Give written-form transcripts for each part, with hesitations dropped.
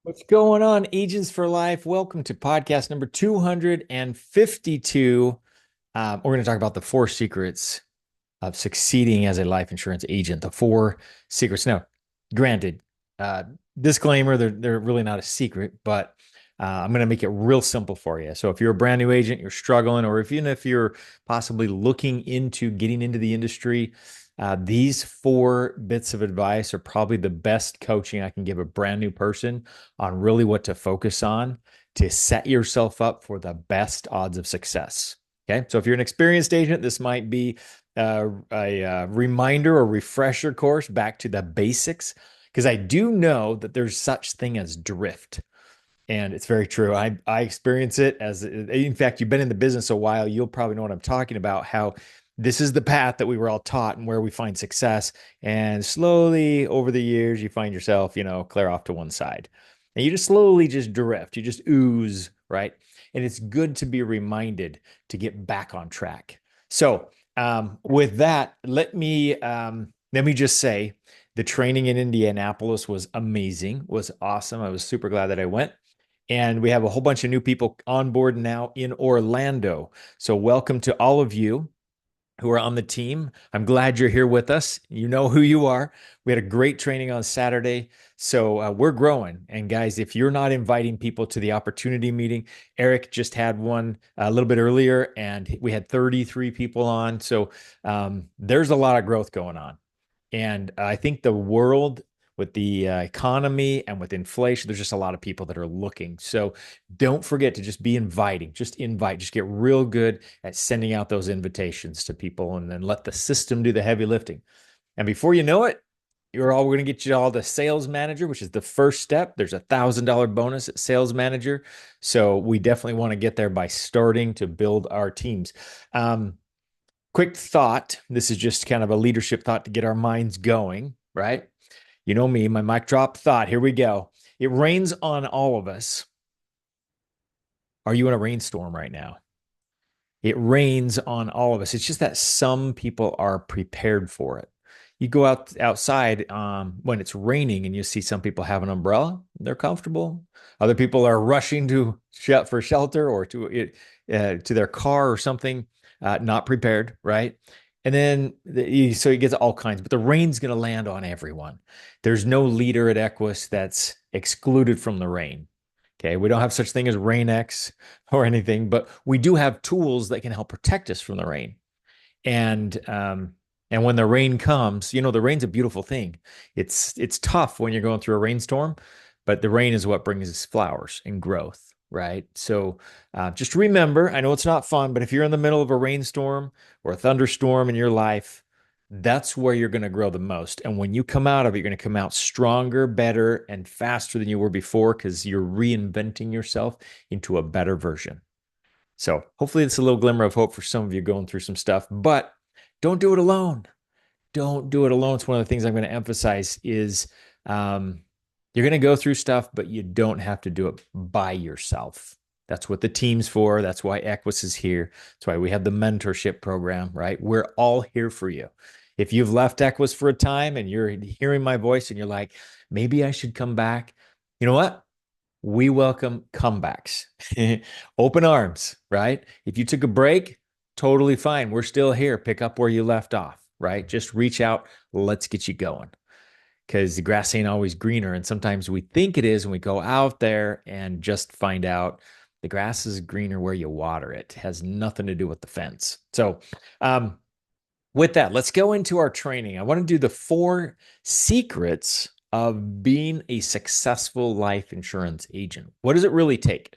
What's going on, Agents for Life? Welcome to podcast number 252. We're going to talk about the four secrets of succeeding as a life insurance agent. The four secrets. Now, granted, uh, disclaimer, they're really not a secret, but I'm going to make it real simple for you. So if you're a brand new agent, you're struggling, or even if you're possibly looking into getting into the industry, these four bits of advice are probably the best coaching I can give a brand new person on really what to focus on to set yourself up for the best odds of success. Okay. So if you're an experienced agent, this might be a reminder or refresher course back to the basics, because I do know that there's such thing as drift. And it's very true. I experience it as, in fact, you've been in the business a while. You'll probably know what I'm talking about, how this is the path that we were all taught and where we find success. And slowly over the years, you find yourself, clear off to one side. And you just slowly just drift. You just ooze, right? And it's good to be reminded to get back on track. So, with that, let me just say the training in Indianapolis was amazing, was awesome. I was super glad that I went. And we have a whole bunch of new people on board now in Orlando. So, welcome to all of you who are on the team. I'm glad you're here with us. You know who you are. We had a great training on Saturday. So, we're growing. And, guys, if you're not inviting people to the opportunity meeting, Eric just had one a little bit earlier and we had 33 people on. So, there's a lot of growth going on. And I think the world with the economy and with inflation, there's just a lot of people that are looking. So don't forget to just be inviting, just invite, just get real good at sending out those invitations to people and then let the system do the heavy lifting. And before you know it, we're going to get you all to sales manager, which is the first step. There's $1,000 bonus at sales manager. So we definitely want to get there by starting to build our teams. Quick thought. This is just kind of a leadership thought to get our minds going, right? You know me, my mic drop thought. Here we go. It rains on all of us. Are you in a rainstorm right now? It rains on all of us. It's just that some people are prepared for it. You go outside when it's raining and you see some people have an umbrella. They're comfortable. Other people are rushing to for shelter or to their car or something, not prepared, right? And then so it gets all kinds, but the rain's going to land on everyone. There's no leader at Equus that's excluded from the rain. Okay, we don't have such thing as RainX or anything, but we do have tools that can help protect us from the rain. And when the rain comes, the rain's a beautiful thing. It's tough when you're going through a rainstorm, but the rain is what brings us flowers and growth, right? So just remember, I know it's not fun, but if you're in the middle of a rainstorm or a thunderstorm in your life, that's where you're going to grow the most. And when you come out of it, you're going to come out stronger, better, and faster than you were before because you're reinventing yourself into a better version. So hopefully it's a little glimmer of hope for some of you going through some stuff, but don't do it alone. Don't do it alone. It's one of the things I'm going to emphasize is you're going to go through stuff, but you don't have to do it by yourself. That's what the team's for. That's why Equus is here. That's why we have the mentorship program, right? We're all here for you. If you've left Equus for a time and you're hearing my voice and you're like, maybe I should come back, you know what? We welcome comebacks, open arms, right? If you took a break, totally fine. We're still here. Pick up where you left off, right? Just reach out. Let's get you going because the grass ain't always greener. And sometimes we think it is when we go out there and just find out the grass is greener where you water it. It has nothing to do with the fence. So, with that, let's go into our training. I want to do the four secrets of being a successful life insurance agent. What does it really take?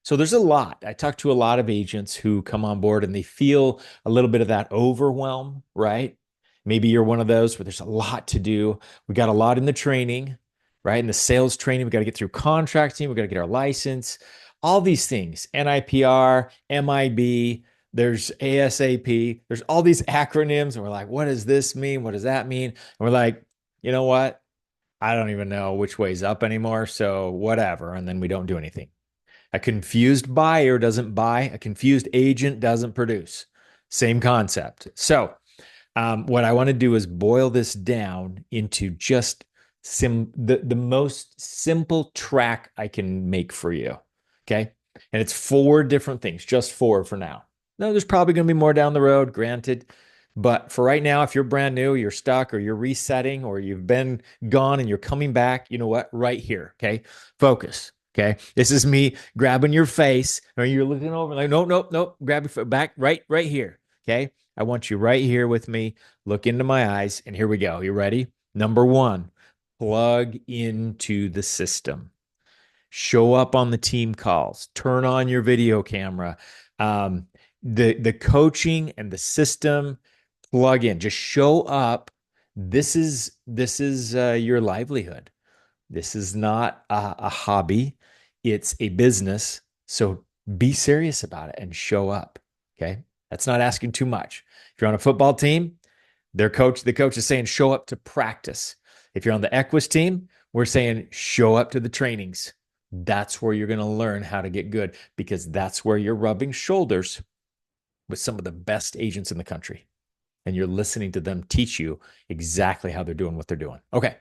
So there's a lot. I talk to a lot of agents who come on board and they feel a little bit of that overwhelm, right? Maybe you're one of those where there's a lot to do. We got a lot in the training, right? In the sales training, we got to get through contracting, we got to get our license, all these things, NIPR, MIB, there's ASAP, there's all these acronyms. And we're like, what does this mean? What does that mean? And we're like, you know what? I don't even know which way's up anymore. So whatever. And then we don't do anything. A confused buyer doesn't buy, a confused agent doesn't produce. Same concept. So, what I want to do is boil this down into just The most simple track I can make for you. Okay. And it's four different things, just four for now. No, there's probably going to be more down the road, granted. But for right now, if you're brand new, you're stuck, or you're resetting, or you've been gone and you're coming back, you know what? Right here. Okay. Focus. Okay. This is me grabbing your face, or you're looking over like, nope, nope, nope. Grab your foot back right here. Okay. I want you right here with me. Look into my eyes. And here we go. You ready? Number one, plug into the system. Show up on the team calls. Turn on your video camera. Um, the coaching and the system, plug in. Just show up. This is your livelihood. This is not a hobby. It's a business. So be serious about it and show up. Okay. That's not asking too much. If you're on a football team, the coach is saying show up to practice. If you're on the Equus team, we're saying show up to the trainings. That's where you're going to learn how to get good because that's where you're rubbing shoulders with some of the best agents in the country. And you're listening to them teach you exactly how they're doing what they're doing. Okay.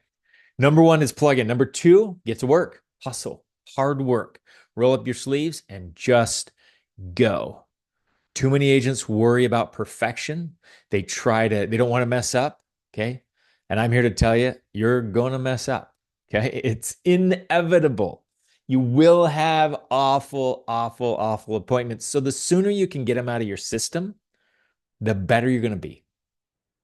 Number one is plug in. Number two, get to work, hustle, hard work, roll up your sleeves and just go. Too many agents worry about perfection. They don't want to mess up. Okay. And I'm here to tell you, you're going to mess up. Okay. It's inevitable. You will have awful, awful, awful appointments. So the sooner you can get them out of your system, the better you're going to be.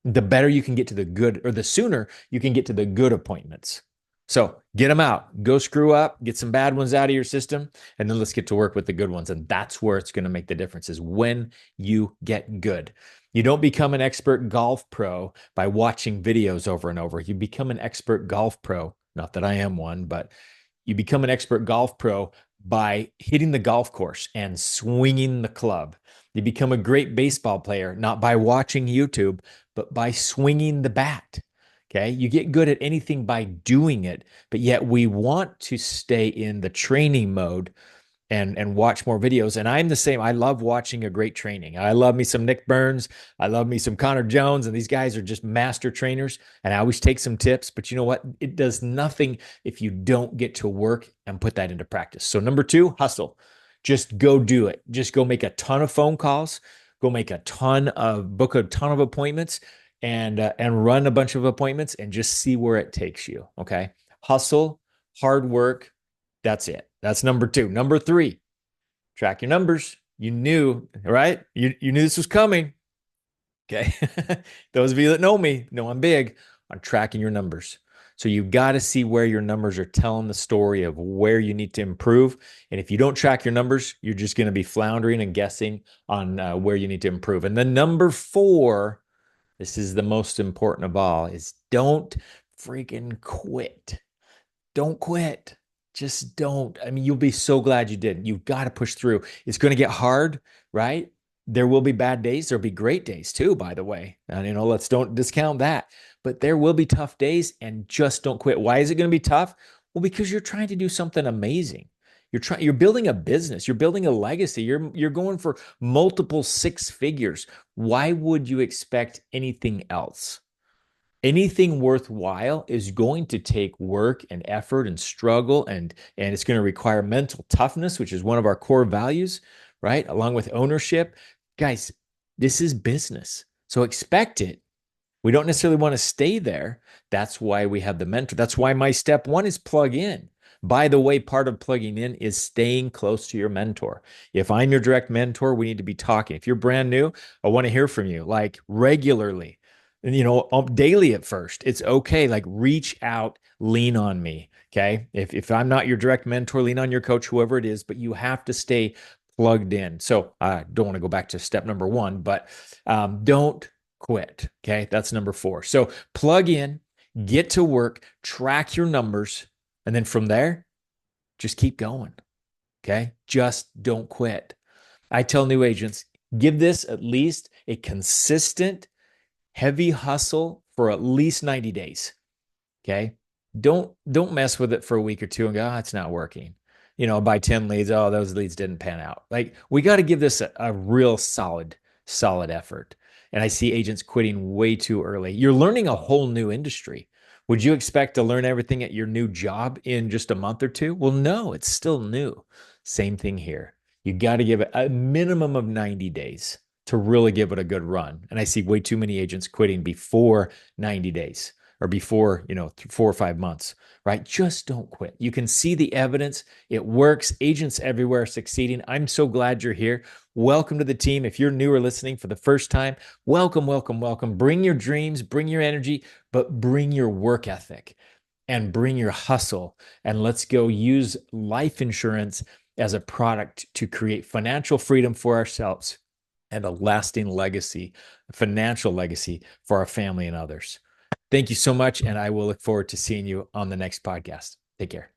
The better you can get to the good, or the sooner you can get to the good appointments. So get them out, go screw up, get some bad ones out of your system, and then let's get to work with the good ones. And that's where it's going to make the difference is when you get good. You don't become an expert golf pro by watching videos over and over. You become an expert golf pro. Not that I am one, but you become an expert golf pro by hitting the golf course and swinging the club. You become a great baseball player, not by watching YouTube, but by swinging the bat. Okay. You get good at anything by doing it, but yet we want to stay in the training mode and watch more videos. And I'm the same. I love watching a great training. I love me some Nick Burns. I love me some Connor Jones. And these guys are just master trainers. And I always take some tips. But you know what? It does nothing if you don't get to work and put that into practice. So number two, hustle. Just go do it. Just go make a ton of phone calls. Go make book a ton of appointments and run a bunch of appointments and just see where it takes you. Okay. Hustle, hard work. That's it. That's number two. Number three, track your numbers. You knew, right? You knew this was coming. Okay. Those of you that know me know I'm big on tracking your numbers. So you got to see where your numbers are telling the story of where you need to improve. And if you don't track your numbers, you're just going to be floundering and guessing on where you need to improve. And then number four, this is the most important of all, is don't freaking quit. Don't quit. Just don't. I mean, you'll be so glad you did. You've got to push through. It's going to get hard, right? There will be bad days. There'll be great days too, by the way. And, let's don't discount that. But there will be tough days and just don't quit. Why is it going to be tough? Well, because you're trying to do something amazing. You're building a business. You're building a legacy. You're going for multiple six figures. Why would you expect anything else? Anything worthwhile is going to take work and effort and struggle and it's going to require mental toughness, which is one of our core values, right? Along with ownership. Guys, this is business. So expect it. We don't necessarily want to stay there. That's why we have the mentor. That's why my step one is plug in. By the way, part of plugging in is staying close to your mentor. If I'm your direct mentor, we need to be talking. If you're brand new, I want to hear from you like regularly. And, daily at first. It's okay. Like reach out, lean on me. Okay. If I'm not your direct mentor, lean on your coach, whoever it is, but you have to stay plugged in. So I don't want to go back to step number one, but don't quit. Okay. That's number four. So plug in, get to work, track your numbers. And then from there, just keep going. Okay. Just don't quit. I tell new agents, give this at least a consistent heavy hustle for at least 90 days. Okay. Don't mess with it for a week or two and go, it's not working. By 10 leads, those leads didn't pan out. Like we got to give this a real solid effort. And I see agents quitting way too early. You're learning a whole new industry, Would you expect to learn everything at your new job in just a month or two? Well, no, it's still new. Same thing here. You got to give it a minimum of 90 days to really give it a good run. And I see way too many agents quitting before 90 days or before, 4 or 5 months, right? Just don't quit. You can see the evidence. It works. Agents everywhere are succeeding. I'm so glad you're here. Welcome to the team. If you're new or listening for the first time, welcome, welcome, welcome. Bring your dreams, bring your energy, but bring your work ethic and bring your hustle. And let's go use life insurance as a product to create financial freedom for ourselves and a lasting legacy, a financial legacy for our family and others. Thank you so much. And I will look forward to seeing you on the next podcast. Take care.